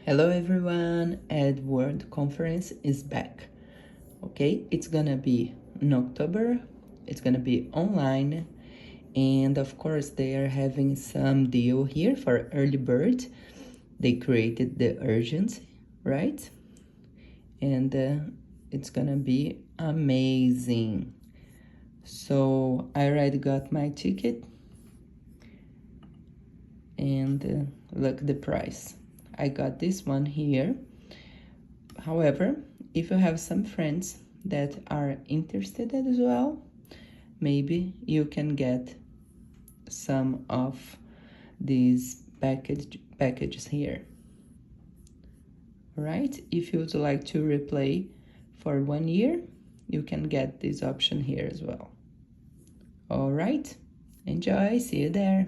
Hello everyone, Adworld Conference is back. Okay, it's gonna be in October, it's gonna be online, and of course they are having some deal here for early bird. They created the urgent, right? And it's gonna be amazing. So I already got my ticket and look the price. I got this one here. However, if you have some friends that are interested as well, maybe you can get some of these packages here. Right? If you would like to replay for 1 year, you can get this option here as well. All right, enjoy, see you there.